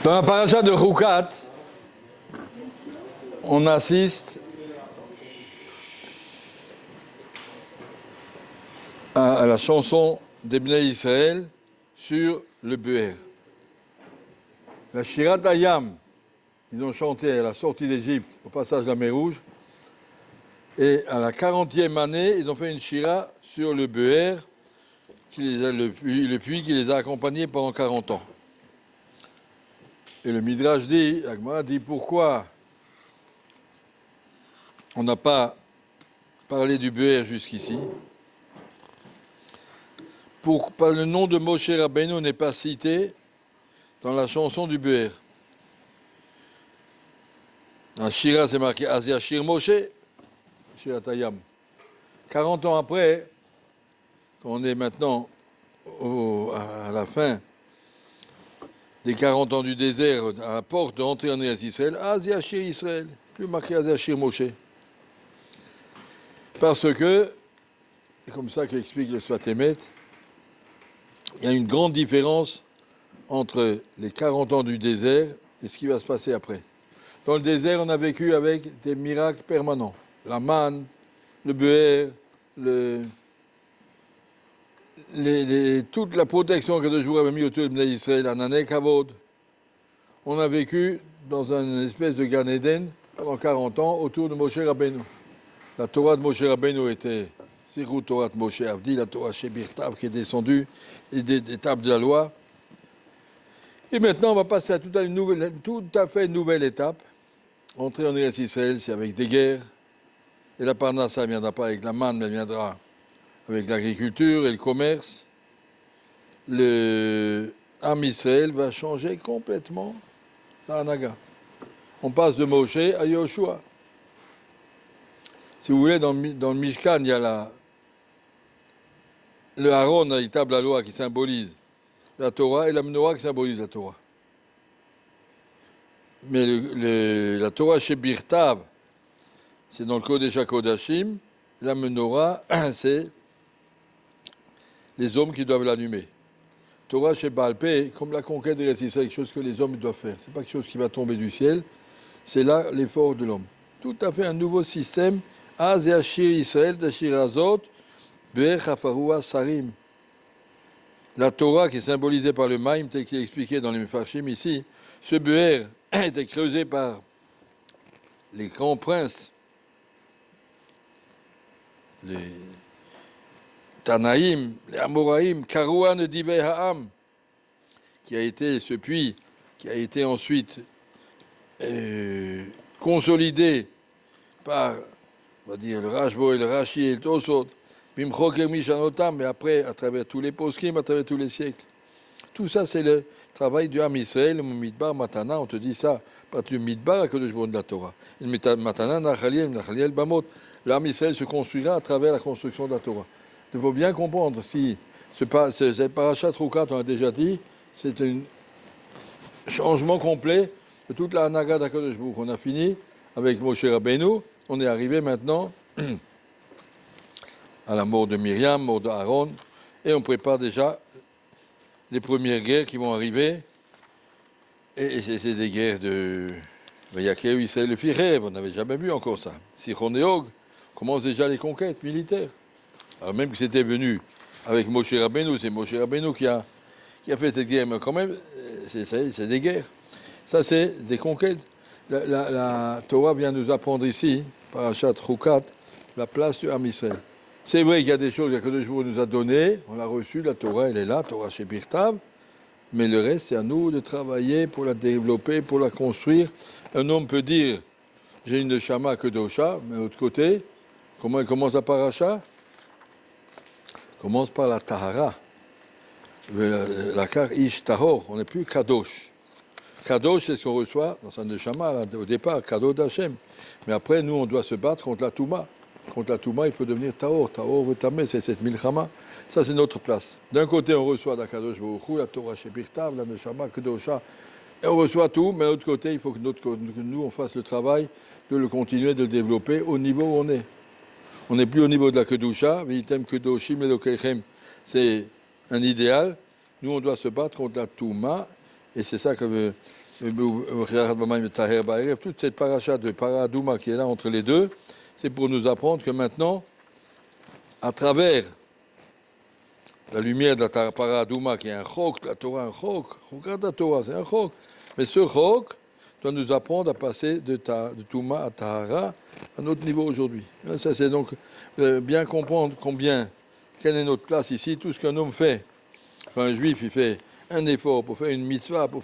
Dans la paracha de Roukat, on assiste à la chanson des Bnei Israël sur le Be'er. La Shirat Hayam, ils ont chanté à la sortie d'Égypte, au passage de la mer Rouge. Et à la 40e année, ils ont fait une Shira sur le Be'er, le puits qui les a accompagnés pendant 40 ans. Et le Midrash dit, Agmara dit, pourquoi on n'a pas parlé du Be'er jusqu'ici? Pourquoi le nom de Moshe Rabbeinu n'est pas cité dans la chanson du Be'er? Dans Shira, c'est marqué Azia Shir Moshe, Shirat Hayam. 40 ans après, quand on est maintenant à la fin des 40 ans du désert, à la porte d'entrée en Eretz Israël, Azia Shir Israël, plus marqué Azia Shir Moshe. Parce que, c'est comme ça qu'explique le Sfat Emet, il y a une grande différence entre les 40 ans du désert et ce qui va se passer après. Dans le désert, on a vécu avec des miracles permanents. La manne, le be'er, toute la protection que Dieu avait mis autour de Bnei Israël, Anané Kavod. On a vécu dans une espèce de Gan Eden pendant 40 ans autour de Moshe Rabbeinu. La Torah de Moshe Rabbeinu était Sirut Torah de Moshe Avdi, la Torah Shebirtav qui est descendue, et des tables de la loi. Et maintenant, on va passer à tout à fait nouvelle étape. Entrer en Eretz Israël, c'est avec des guerres. Et la Parnassa ne viendra pas avec la manne, mais elle viendra avec l'agriculture et le commerce. Le Am Israël va changer complètement sa Hanaga. On passe de Moshe à Yoshua. Si vous voulez, dans le Mishkan, il y a le Aaron, la table à loi qui symbolise la Torah, et la Menorah qui symbolise la Torah. Mais la Torah chez Birtav, c'est dans le Kodesh HaKodashim. La Menorah, c'est les hommes qui doivent l'allumer. Torah chez Baal Pé, comme la conquête des Eretz Israël, quelque chose que les hommes doivent faire. Ce n'est pas quelque chose qui va tomber du ciel. C'est là l'effort de l'homme. Tout à fait un nouveau système. Az et Ashir Israël, d'Ashir Azot, Be'er Chafaroua Sarim. La Torah qui est symbolisée par le Maïm, tel qu'il est expliqué dans les Mefarshim ici, ce Be'er était creusé par les grands princes, les Tanaïm, les Amoraïm, Karouan de Dibé Ha'am, qui a été ce puits, qui a été ensuite consolidé par, on va dire, le Rashbo et le Rashi et le Tosot, Bimchok et Mishanotam, mais après, à travers tous les poskim, à travers tous les siècles. Tout ça, c'est le travail du Ham Israël, le Midbar Matana, on te dit ça, pas du Midbar à Kodesh Bon de la Torah. Le Matana, Nachaliel, Bamot. Le Ham Israël se construira à travers la construction de la Torah. Il faut bien comprendre, si cette parachat Roukat, on a déjà dit, c'est un changement complet de toute la Hanaga d'Akadosh Baruch Hu. On a fini avec Moshe Rabbeinu, on est arrivé maintenant à la mort de Myriam, mort d'Aaron, et on prépare déjà les premières guerres qui vont arriver. Et c'est des guerres de Vayakev, Israël, le Firev, on n'avait jamais vu encore ça. Sichon et Og commencent déjà les conquêtes militaires. Alors même que c'était venu avec Moshe Rabbeinu, c'est Moshe Rabbeinu qui a fait cette guerre, mais quand même, c'est des guerres. Ça, c'est des conquêtes. La Torah vient nous apprendre ici, Parashat Roukat, la place du Ham Israël. C'est vrai qu'il y a des choses que Dieu nous a données, on l'a reçu, la Torah, elle est là, Torah chez Birtav, mais le reste, c'est à nous de travailler pour la développer, pour la construire. Un homme peut dire, j'ai une neshama kedosha, mais de l'autre côté, comment elle commence la paracha? Commence par la tahara. La kar ish tahor, on n'est plus kadosh. Kadosh, c'est ce qu'on reçoit dans sa neshama, au départ, kadosh d'Hachem. Mais après, nous, on doit se battre contre la touma. Contre la touma, il faut devenir tahor. Tahor, vetamé, c'est cette milchama. Ça, c'est notre place. D'un côté, on reçoit la kadosh baruch Hu, la Torah shebirtav, la neshama kedosha, et on reçoit tout, mais de l'autre côté, il faut que nous, on fasse le travail de le continuer, de le développer au niveau où on est. On n'est plus au niveau de la kedusha, vitem kedoshim elokechem, c'est un idéal. Nous, on doit se battre contre la touma, et c'est ça que toute cette paracha de Paradouma qui est là entre les deux, c'est pour nous apprendre que maintenant, à travers la lumière de la Paradouma, qui est un chok, la Torah, un chok, regarde la Torah, c'est un chok. Mais ce chok doit nous apprendre à passer de Touma à Tahara à notre niveau aujourd'hui. Ça, c'est donc bien comprendre quelle est notre place ici, tout ce qu'un homme fait. Quand un juif, il fait un effort pour faire une mitzvah, pour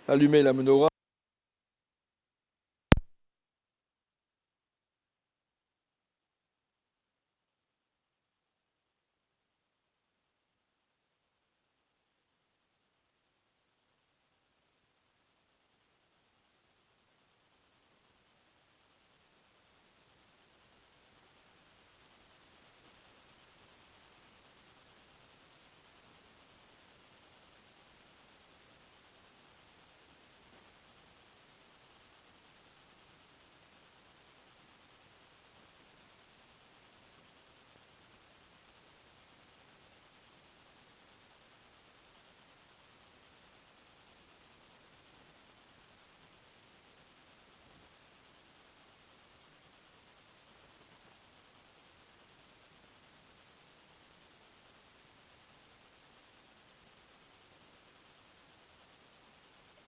allumer la menorah,